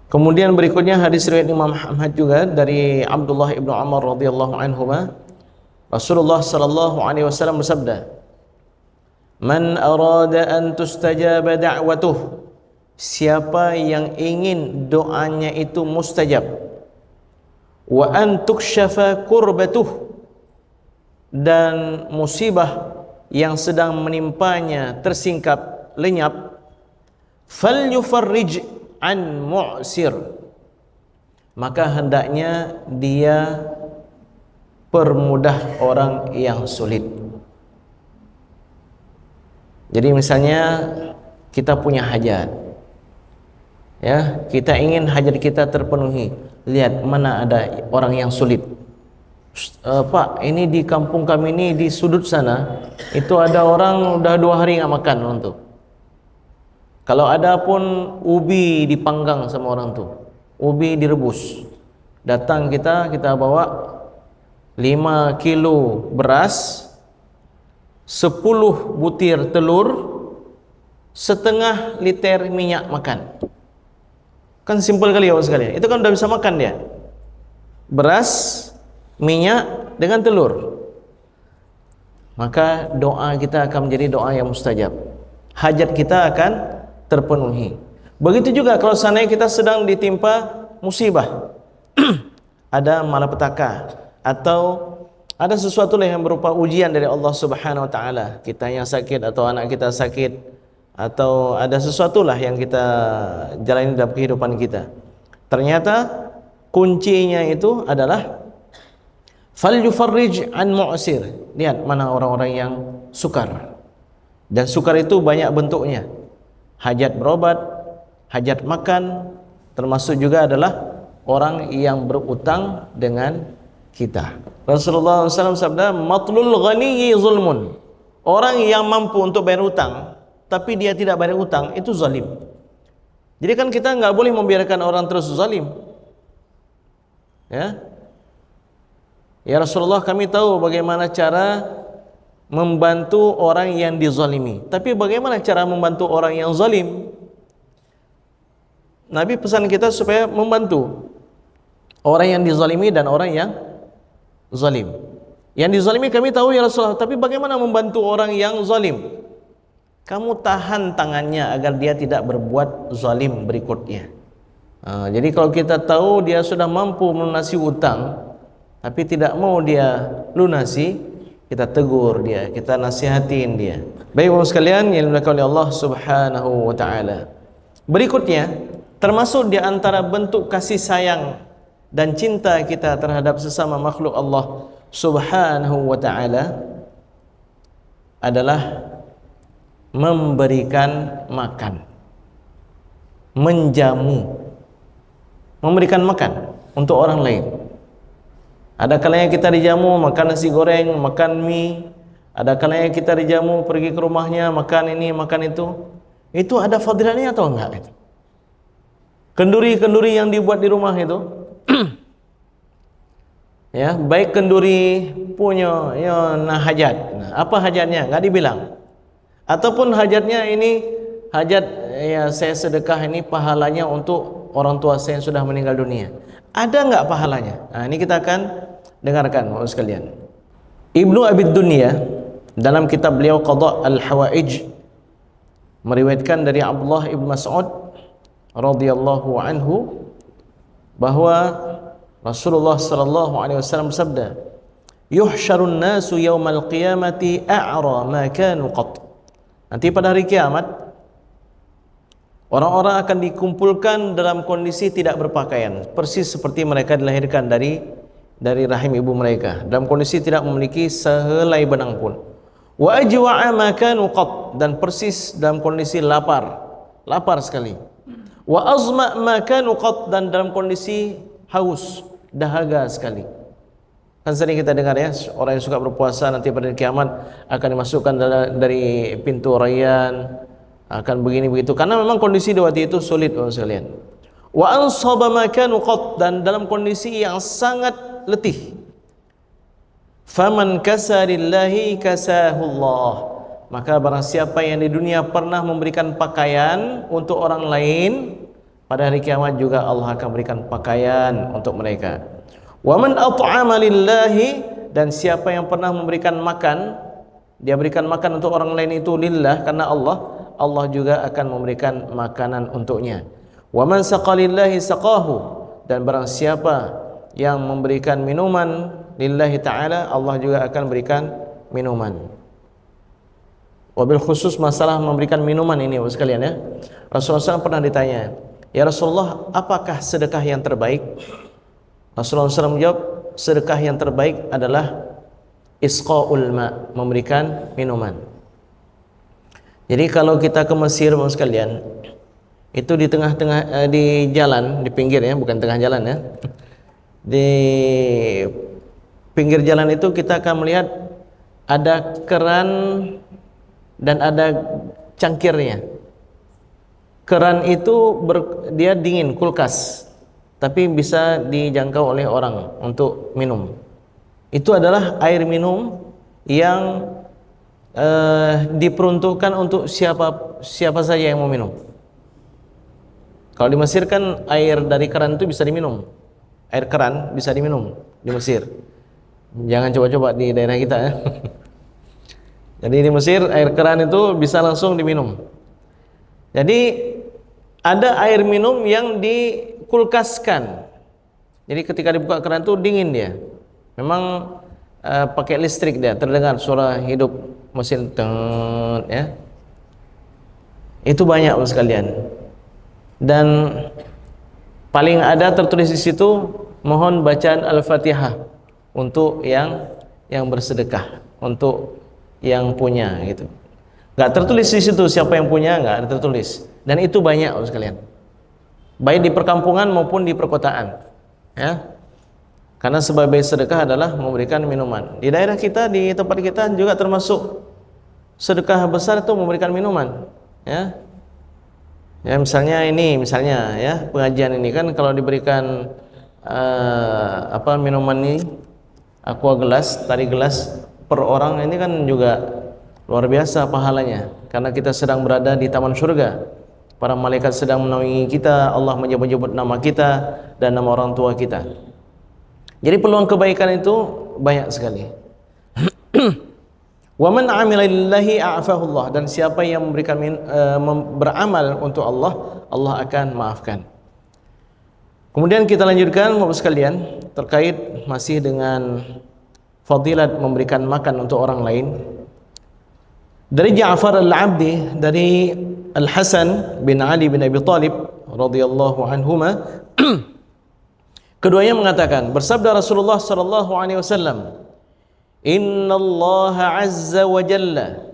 Kemudian berikutnya hadis riwayat Imam Ahmad juga dari Abdullah ibnu Umar radhiyallahu anhuma, Rasulullah sallallahu alaihi wasallam bersabda, "Man arada an tustajaba da'watuh." Siapa yang ingin doanya itu mustajab, wa an tukshafa kurbatuh, dan musibah yang sedang menimpanya tersingkap lenyap, falyufarrij an mu'sir, maka hendaknya dia permudah orang yang sulit. Jadi misalnya kita punya hajat, ya, kita ingin hajat kita terpenuhi, lihat mana ada orang yang sulit. Pak, ini di kampung kami ini di sudut sana itu ada orang udah 2 hari nggak makan orang tuh. Kalau ada pun ubi dipanggang sama orang tuh, ubi direbus. Datang kita bawa 5 kilo beras, 10 butir telur, setengah liter minyak makan. Kan simpel kali ya sekalian. Itu kan udah bisa makan dia. Beras, minyak dengan telur. Maka doa kita akan menjadi doa yang mustajab. Hajat kita akan terpenuhi. Begitu juga kalau seandainya kita sedang ditimpa musibah, ada malapetaka, atau ada sesuatu yang berupa ujian dari Allah Subhanahu wa taala. Kita yang sakit atau anak kita sakit, atau ada sesuatu yang kita jalani dalam kehidupan kita. Ternyata kuncinya itu adalah falyufarrij an mu'sir. Lihat mana orang-orang yang sukar. Dan sukar itu banyak bentuknya. Hajat berobat, hajat makan, termasuk juga adalah orang yang berutang dengan kita. Rasulullah SAW sabda, matlul ghaniyyi zulmun. Orang yang mampu untuk bayar utang tapi dia tidak bayar utang, itu zalim. Jadi kan kita nggak boleh membiarkan orang terus zalim. Ya Rasulullah, kami tahu bagaimana cara membantu orang yang dizalimi, tapi bagaimana cara membantu orang yang zalim? Nabi pesan kita supaya membantu orang yang dizalimi dan orang yang zalim. Yang dizalimi kami tahu ya Rasulullah, tapi bagaimana membantu orang yang zalim? Kamu tahan tangannya agar dia tidak berbuat zalim berikutnya. Jadi kalau kita tahu dia sudah mampu melunasi utang tapi tidak mau dia lunasi, kita tegur dia, kita nasihatin dia. Baik Bapak sekalian yang dimuliakan oleh Allah Subhanahu wa taala. Berikutnya, termasuk di antara bentuk kasih sayang dan cinta kita terhadap sesama makhluk Allah Subhanahu wa taala adalah memberikan makan, menjamu, memberikan makan untuk orang lain. Ada kalanya kita dijamu makan nasi goreng, makan mie. Ada kalanya kita dijamu pergi ke rumahnya makan ini, makan itu. Itu ada fadilahnya atau enggak itu? Kenduri-kenduri yang dibuat di rumah itu ya, baik kenduri punya hajat. Apa hajatnya? Enggak dibilang. Ataupun hajatnya ini hajat ya saya sedekah ini pahalanya untuk orang tua saya yang sudah meninggal dunia. Ada enggak pahalanya? Ini kita akan dengarkan Bapak sekalian. Ibnu Abi Dunya dalam kitab beliau Qada' al-Hawaij meriwayatkan dari Abdullah ibn Mas'ud radhiyallahu anhu bahwa Rasulullah sallallahu alaihi wasallam bersabda, "Yuhsyarun nasu yaumal qiyamati a'ra ma kanu qat." Nanti pada hari kiamat orang-orang akan dikumpulkan dalam kondisi tidak berpakaian, persis seperti mereka dilahirkan dari rahim ibu mereka, dalam kondisi tidak memiliki sehelai benang pun. Wa ajwa'a ma kanu qat, dan persis dalam kondisi lapar sekali. Wa azma ma kanu qat, dan dalam kondisi haus, dahaga sekali. Kan sering kita dengar ya, orang yang suka berpuasa nanti pada kiamat akan dimasukkan dari pintu rayyan, akan begini begitu, karena memang kondisi di waktu itu sulit sekalian. Wa ansaba ma kanu qat, dan dalam kondisi yang sangat letih. Faman kasarillahi kasahullah, maka barang siapa yang di dunia pernah memberikan pakaian untuk orang lain, pada hari kiamat juga Allah akan berikan pakaian untuk mereka. Wa man at'ama lillahi, dan siapa yang pernah memberikan makan, dia berikan makan untuk orang lain itu lillah, karena Allah, Allah juga akan memberikan makanan untuknya. Wa man saqalillahi saqahu, dan barang siapa yang memberikan minuman lillahi ta'ala, Allah juga akan berikan minuman. Wabil khusus masalah memberikan minuman ini Bapak sekalian ya, Rasulullah SAW pernah ditanya, ya Rasulullah, apakah sedekah yang terbaik? Rasulullah SAW menjawab, sedekah yang terbaik adalah isqaul ma, memberikan minuman. Jadi kalau kita ke Mesir Bapak sekalian, itu di tengah-tengah di jalan, di pinggir ya, bukan tengah jalan ya, di pinggir jalan itu kita akan melihat ada keran dan ada cangkirnya. Keran itu dia dingin, kulkas, tapi bisa dijangkau oleh orang untuk minum. Itu adalah air minum yang diperuntukkan untuk siapa saja yang mau minum. Kalau di Mesir kan air dari keran itu bisa diminum. Air keran bisa diminum di Mesir. Jangan coba-coba di daerah kita ya. Jadi di Mesir air keran itu bisa langsung diminum. Jadi ada air minum yang dikulkaskan. Jadi ketika dibuka keran itu dingin dia. Memang pakai listrik dia, terdengar suara hidup mesin ya. Itu banyak sekalian. Dan paling ada tertulis di situ, mohon bacaan Al-Fatihah untuk yang bersedekah, untuk yang punya gitu. Enggak tertulis di situ siapa yang punya, enggak ada tertulis. Dan itu banyak sekalian. Baik di perkampungan maupun di perkotaan. Ya. Karena sebagai sedekah adalah memberikan minuman. Di daerah kita, di tempat kita juga termasuk sedekah besar itu memberikan minuman, ya. Ya misalnya ya, pengajian ini kan kalau diberikan minuman ini, aqua gelas, tari gelas per orang, ini kan juga luar biasa pahalanya, karena kita sedang berada di taman surga. Para malaikat sedang menaungi kita, Allah menyebut-nyebut nama kita dan nama orang tua kita. Jadi peluang kebaikan itu banyak sekali. Wa man 'amila lillahi a'fahu Allah, dan siapa yang memberikan beramal untuk Allah, Allah akan maafkan. Kemudian kita lanjutkan Bapak sekalian, terkait masih dengan fadilat memberikan makan untuk orang lain. Dari Ja'far al-'Abdi, dari Al-Hasan bin Ali bin Abi Thalib radhiyallahu anhuma, keduanya mengatakan, bersabda Rasulullah sallallahu alaihi wasallam, Inna Allah azza wa jalla,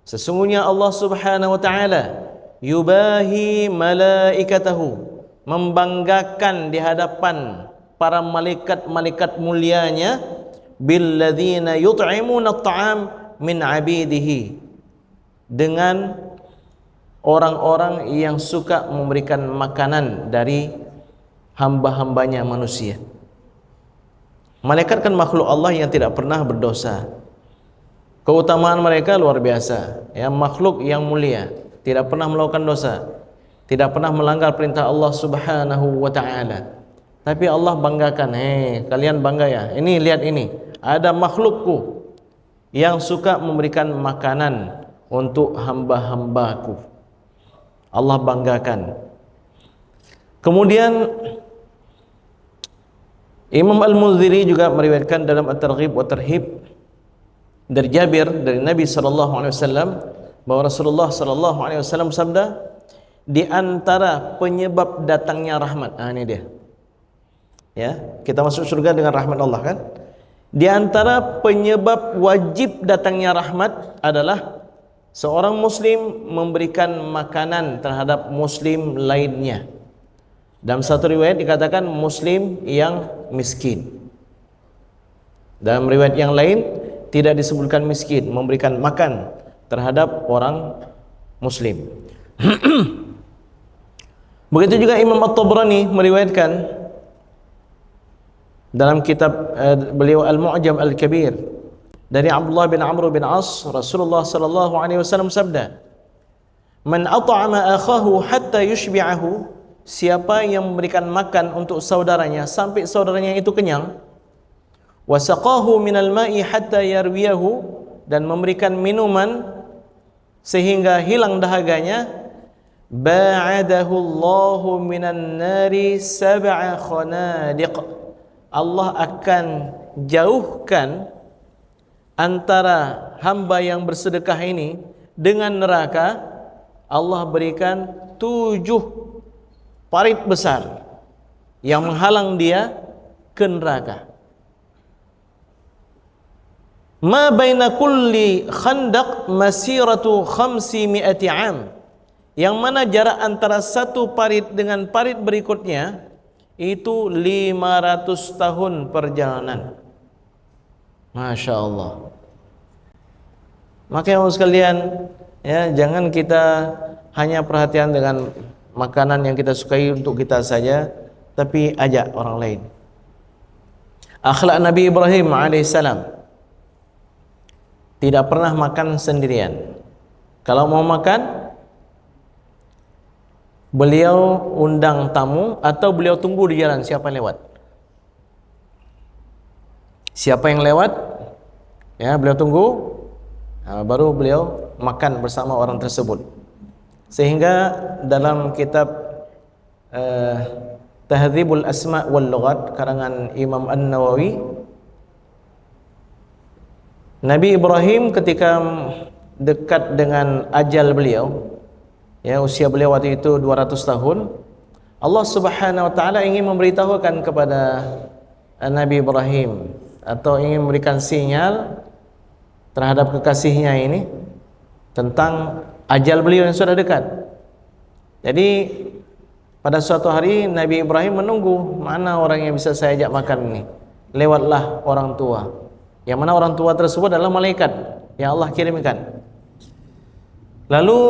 sesungguhnya Allah subhanahu wa ta'ala, yubahi malaikatahu, membanggakan di hadapan para malaikat-malaikat mulianya, billadzina yut'imuna at'am min abidihi, dengan orang-orang yang suka memberikan makanan dari hamba-hambanya manusia. Malaikat kan makhluk Allah yang tidak pernah berdosa. Keutamaan mereka luar biasa. Ya, makhluk yang mulia, tidak pernah melakukan dosa, tidak pernah melanggar perintah Allah Subhanahu wa taala. Tapi Allah banggakan, kalian bangga ya. Ini lihat ini, ada makhlukku yang suka memberikan makanan untuk hamba-hambaku. Allah banggakan. Kemudian Imam Al-Munziri juga meriwayatkan dalam At-Targhib wa Tarhib dari Jabir, dari Nabi sallallahu alaihi wasallam, bahwa Rasulullah sallallahu alaihi wasallam sabda, di antara penyebab datangnya rahmat. Ini dia. Ya, kita masuk surga dengan rahmat Allah kan? Di antara penyebab wajib datangnya rahmat adalah seorang muslim memberikan makanan terhadap muslim lainnya. Dalam satu riwayat dikatakan muslim yang miskin. Dalam riwayat yang lain tidak disebutkan miskin, memberikan makan terhadap orang muslim. Begitu juga Imam At-Tabrani meriwayatkan dalam kitab beliau Al-Mu'jam Al-Kabir dari Abdullah bin Amr bin As, Rasulullah sallallahu alaihi wasallam sabda, "Man at'ama akhahu hatta yushbi'ahu siapa yang memberikan makan untuk saudaranya sampai saudaranya itu kenyang, wasaqahu minal ma'i hatta yarwiyahu, dan memberikan minuman sehingga hilang dahaganya, ba'adahu Allahu minan nari sab'a khanadiq, Allah akan jauhkan antara hamba yang bersedekah ini dengan neraka. Allah berikan 7 parit besar yang menghalang dia ke neraka. Ma baina kulli khandaq masiratu 500 am, yang mana jarak antara satu parit dengan parit berikutnya itu 500 tahun perjalanan. Masya Allah. Makanya sekalian, ya, jangan kita hanya perhatian dengan makanan yang kita sukai untuk kita saja, tapi ajak orang lain. Akhlak Nabi Ibrahim alaihissalam, tidak pernah makan sendirian. Kalau mau makan, beliau undang tamu atau beliau tunggu di jalan siapa yang lewat. Siapa yang lewat, ya beliau tunggu, baru beliau makan bersama orang tersebut. Sehingga dalam kitab Tahdzibul Asma' wal Lughat karangan Imam An-Nawawi, Nabi Ibrahim ketika dekat dengan ajal beliau, ya usia beliau waktu itu 200 tahun, Allah Subhanahu wa taala ingin memberitahukan kepada Nabi Ibrahim atau ingin memberikan sinyal terhadap kekasihnya ini tentang ajal beliau yang sudah dekat. Jadi pada suatu hari Nabi Ibrahim menunggu, mana orang yang bisa saya ajak makan ini. Lewatlah orang tua, yang mana orang tua tersebut adalah malaikat yang Allah kirimkan. Lalu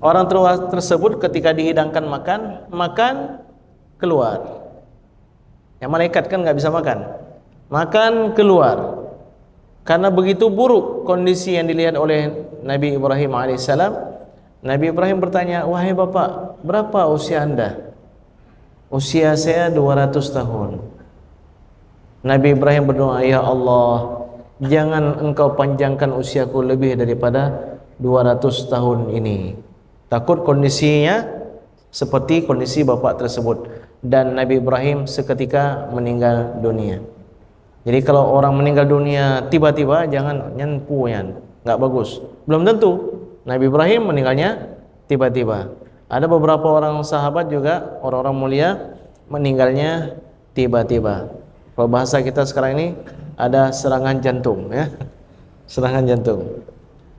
orang tua tersebut ketika dihidangkan makan keluar. Yang malaikat kan nggak bisa makan keluar. Karena begitu buruk kondisi yang dilihat oleh Nabi Ibrahim alaihissalam, Nabi Ibrahim bertanya, wahai bapak, berapa usia anda? Usia saya 200 tahun. Nabi Ibrahim berdoa, ya Allah, jangan engkau panjangkan usiaku lebih daripada 200 tahun ini. Takut kondisinya seperti kondisi bapak tersebut. Dan Nabi Ibrahim seketika meninggal dunia. Jadi kalau orang meninggal dunia tiba-tiba, jangan nyenpuyan, nggak bagus. Belum tentu Nabi Ibrahim meninggalnya tiba-tiba. Ada beberapa orang sahabat juga, orang-orang mulia, meninggalnya tiba-tiba. Kalau bahasa kita sekarang ini ada serangan jantung, ya, serangan jantung.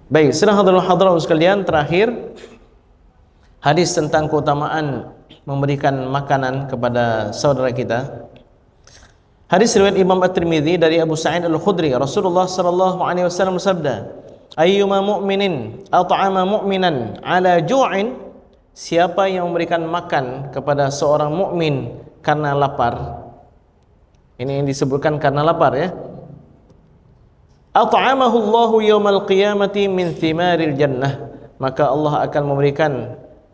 Baik, sedang hadirin sekalian, terakhir hadis tentang keutamaan memberikan makanan kepada saudara kita. Hadis riwayat Imam At-Tirmidzi dari Abu Sa'id Al-Khudri, Rasulullah sallallahu alaihi wasallam bersabda, ayyuma mu'minin at'ama mu'minan ala ju'in, siapa yang memberikan makan kepada seorang mukmin karena lapar. Ini yang disebutkan karena lapar, ya. At'amahu Allahu yaumal qiyamati min thimaril jannah, maka Allah akan memberikan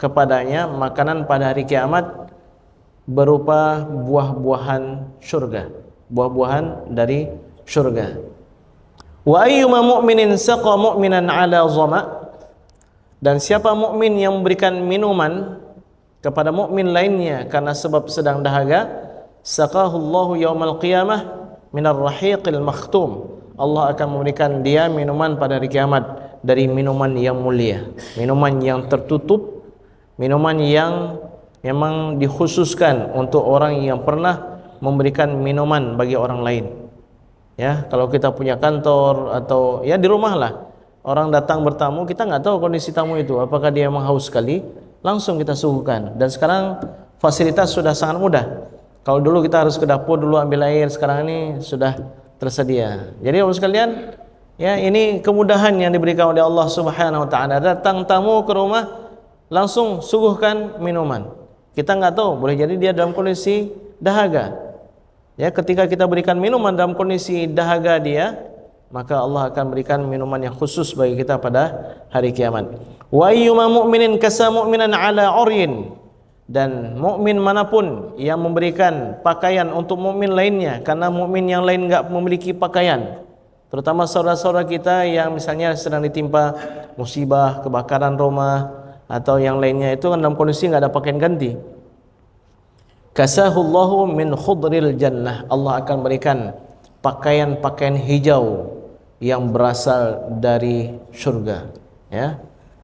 kepadanya makanan pada hari kiamat berupa buah-buahan syurga, buah-buahan dari syurga. Wa ayyuma mu'minin saqa mu'minan ala zama, dan siapa mukmin yang memberikan minuman kepada mukmin lainnya karena sebab sedang dahaga, saqahu Allahu yaumal qiyamah minar rahiqil makhtum, Allah akan memberikan dia minuman pada hari kiamat dari minuman yang mulia, minuman yang tertutup, minuman yang memang dikhususkan untuk orang yang pernah memberikan minuman bagi orang lain. Ya, kalau kita punya kantor atau ya di rumah lah, orang datang bertamu, kita nggak tahu kondisi tamu itu, apakah dia memang haus sekali, langsung kita suguhkan. Dan sekarang fasilitas sudah sangat mudah. Kalau dulu kita harus ke dapur dulu ambil air, sekarang ini sudah tersedia. Jadi Bapak sekalian, ya ini kemudahan yang diberikan oleh Allah Subhanahu wa taala. Datang tamu ke rumah, langsung suguhkan minuman. Kita nggak tahu, boleh jadi dia dalam kondisi dahaga. Ya, ketika kita berikan minuman dalam kondisi dahaga dia, maka Allah akan berikan minuman yang khusus bagi kita pada hari kiamat. Wa ayyuma mu'minin kasa mu'minan ala uryin, Dan mukmin manapun yang memberikan pakaian untuk mukmin lainnya, karena mukmin yang lain enggak memiliki pakaian, terutama saudara-saudara kita yang misalnya sedang ditimpa musibah, kebakaran rumah atau yang lainnya, itu dalam kondisi enggak ada pakaian ganti, kasahullahu min khudril jannah, Allah akan berikan pakaian-pakaian hijau yang berasal dari surga, ya.